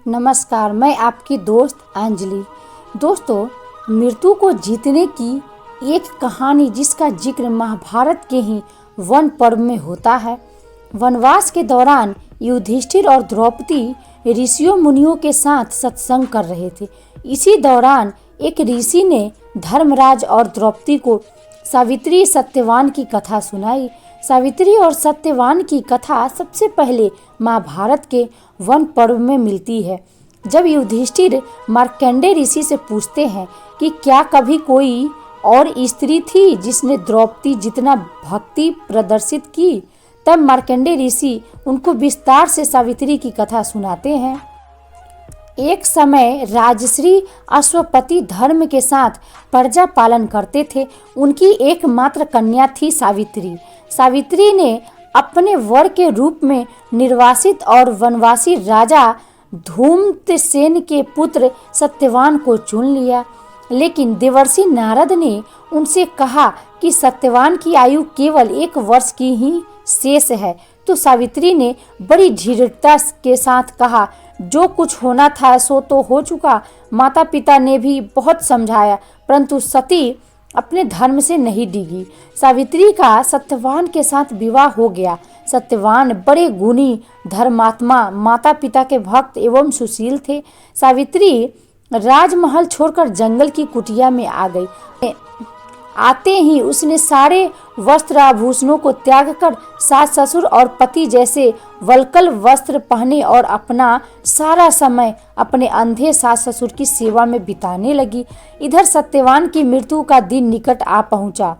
नमस्कार, मैं आपकी दोस्त अंजलि। दोस्तों, मृत्यु को जीतने की एक कहानी जिसका जिक्र महाभारत के ही वन पर्व में होता है। वनवास के दौरान युधिष्ठिर और द्रौपदी ऋषियों मुनियों के साथ सत्संग कर रहे थे। इसी दौरान एक ऋषि ने धर्मराज और द्रौपदी को सावित्री सत्यवान की कथा सुनाई। सावित्री और सत्यवान की कथा सबसे पहले महाभारत के वन पर्व में मिलती है, जब युधिष्ठिर मार्कंडेय ऋषि से पूछते हैं कि क्या कभी कोई और स्त्री थी जिसने द्रौपदी जितना भक्ति प्रदर्शित की। तब मार्कंडेय ऋषि उनको विस्तार से सावित्री की कथा सुनाते हैं। एक समय राजश्री अश्वपति धर्म के साथ प्रजा पालन करते थे। उनकी एकमात्र कन्या थी सावित्री। सावित्री ने अपने वर के रूप में निर्वासित और वनवासी राजा धूम्रसेन के पुत्र सत्यवान को चुन लिया। लेकिन देवर्षि नारद ने उनसे कहा कि सत्यवान की आयु केवल 1 वर्ष की ही शेष है। तो सावित्री ने बड़ी दृढ़ता के साथ कहा, जो कुछ होना था सो तो हो चुका। माता पिता ने भी बहुत समझाया, परंतु सती अपने धर्म से नहीं डिगी। सावित्री का सत्यवान के साथ विवाह हो गया। सत्यवान बड़े गुणी, धर्मात्मा, माता पिता के भक्त एवं सुशील थे। सावित्री राजमहल छोड़कर जंगल की कुटिया में आ गई। आते ही उसने सारे वस्त्र आभूषणों को त्याग कर सास ससुर और पति जैसे वल्कल वस्त्र पहने और अपना सारा समय अपने अंधे सास ससुर की सेवा में बिताने लगी। इधर सत्यवान की मृत्यु का दिन निकट आ पहुंचा।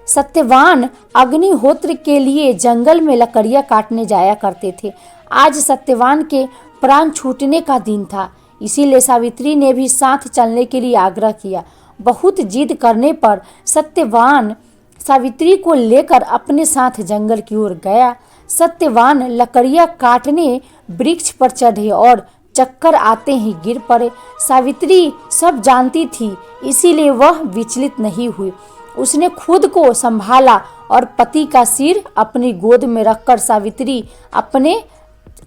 सत्यवान अग्निहोत्र के लिए जंगल में लकड़ियां काटने जाया करते थे। आज सत्यवान के प्राण छूटने का दिन था, इसीलिए सावित्री ने भी साथ चलने के लिए आग्रह किया। बहुत जिद करने पर सत्यवान सावित्री को लेकर अपने साथ जंगल की ओर गया। सत्यवान लकड़ियां काटने वृक्ष पर चढ़े और चक्कर आते ही गिर पड़े। सावित्री सब जानती थी, इसीलिए वह विचलित नहीं हुई। उसने खुद को संभाला और पति का सिर अपनी गोद में रखकर सावित्री अपने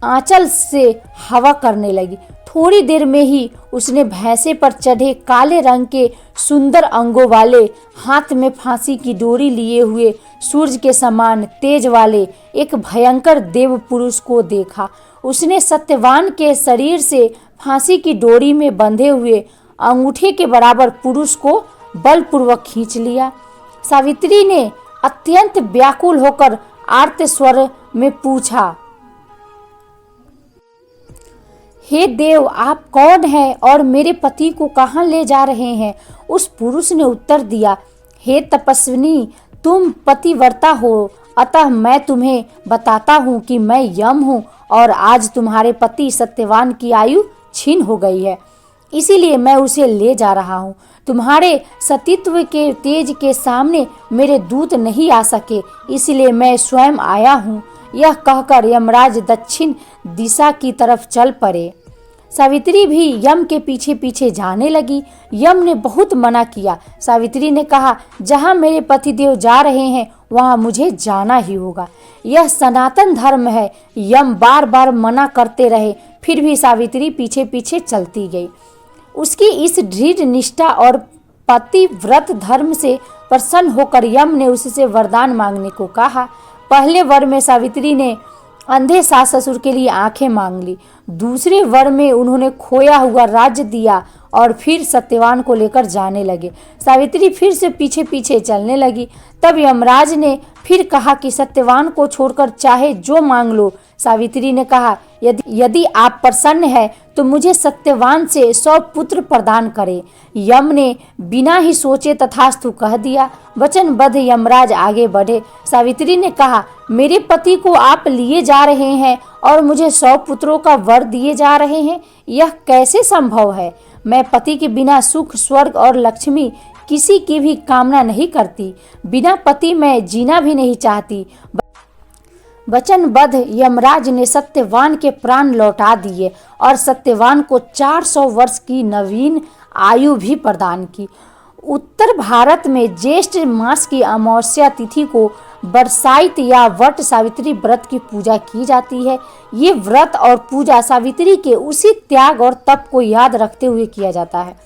आंचल से हवा करने लगी। थोड़ी देर में ही उसने भैंसे पर चढ़े काले रंग के सुंदर अंगों वाले, हाथ में फांसी की डोरी लिए हुए, सूरज के समान तेज वाले एक भयंकर देव पुरुष को देखा। उसने सत्यवान के शरीर से फांसी की डोरी में बंधे हुए अंगूठे के बराबर पुरुष को बलपूर्वक खींच लिया। सावित्री ने अत्यंत व्याकुल होकर आर्त स्वर में पूछा, हे देव, आप कौन हैं और मेरे पति को कहाँ ले जा रहे हैं? उस पुरुष ने उत्तर दिया, हे तपस्विनी, तुम पतिव्रता हो, अतः मैं तुम्हें बताता हूँ कि मैं यम हूँ और आज तुम्हारे पति सत्यवान की आयु छीन हो गई है, इसीलिए मैं उसे ले जा रहा हूँ। तुम्हारे सतीत्व के तेज के सामने मेरे दूत नहीं आ सके, इसलिए मैं स्वयं आया हूँ। यह कहकर यमराज दक्षिण दिशा की तरफ चल पड़े। सावित्री भी यम के पीछे पीछे जाने लगी। यम ने बहुत मना किया। सावित्री ने कहा, जहाँ मेरे पतिदेव जा रहे हैं वहाँ मुझे जाना ही होगा। यह सनातन धर्म है। यम बार बार मना करते रहे, फिर भी सावित्री पीछे पीछे चलती गई। उसकी इस दृढ़ निष्ठा और पतिव्रत धर्म से प्रसन्न होकर यम ने उससे वरदान मांगने को कहा। पहले वर में सावित्री ने अंधे सास ससुर के लिए आंखें मांग ली। दूसरे वर में उन्होंने खोया हुआ राज्य दिया और फिर सत्यवान को लेकर जाने लगे। सावित्री फिर से पीछे पीछे चलने लगी। तब यमराज ने फिर कहा कि सत्यवान को छोड़कर चाहे जो मांग लो। सावित्री ने कहा, यदि आप प्रसन्न हैं तो मुझे सत्यवान से 100 पुत्र प्रदान करें। यम ने बिना ही सोचे तथास्तु कह दिया। वचनबद्ध यमराज आगे बढ़े। सावित्री ने कहा, मेरे पति को आप लिए जा रहे हैं और मुझे 100 पुत्रों का वर दिए जा रहे हैं, यह कैसे संभव है? मैं पति के बिना सुख, स्वर्ग और लक्ष्मी किसी की भी कामना नहीं करती। बिना पति मैं जीना भी नहीं चाहती। वचनबद्ध यमराज ने सत्यवान के प्राण लौटा दिए और सत्यवान को 400 वर्ष की नवीन आयु भी प्रदान की। उत्तर भारत में ज्येष्ठ मास की अमावस्या तिथि को बरसाइत या वट सावित्री व्रत की पूजा की जाती है। ये व्रत और पूजा सावित्री के उसी त्याग और तप को याद रखते हुए किया जाता है।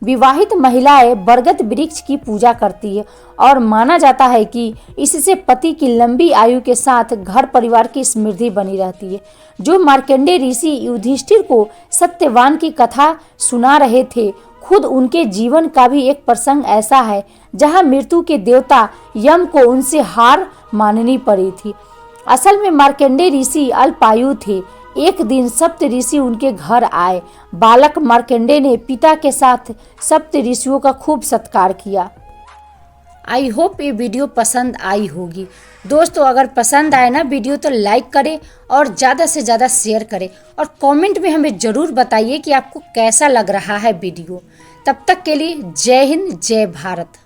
विवाहित महिलाएं बरगद वृक्ष की पूजा करती है और माना जाता है कि इससे पति की लंबी आयु के साथ घर परिवार की समृद्धि बनी रहती है। जो मार्कंडेय ऋषि युधिष्ठिर को सत्यवान की कथा सुना रहे थे, खुद उनके जीवन का भी एक प्रसंग ऐसा है जहां मृत्यु के देवता यम को उनसे हार माननी पड़ी थी। असल में मार्कंडेय ऋषि अल्पायु थे। एक दिन सप्त ऋषि उनके घर आए। बालक मार्कंडेय ने पिता के साथ सप्त ऋषियों का खूब सत्कार किया। आई होप ये वीडियो पसंद आई होगी। दोस्तों अगर पसंद आए ना वीडियो तो लाइक करें और ज़्यादा से ज़्यादा शेयर करें और कमेंट में हमें ज़रूर बताइए कि आपको कैसा लग रहा है वीडियो। तब तक के लिए जय हिंद, जय भारत।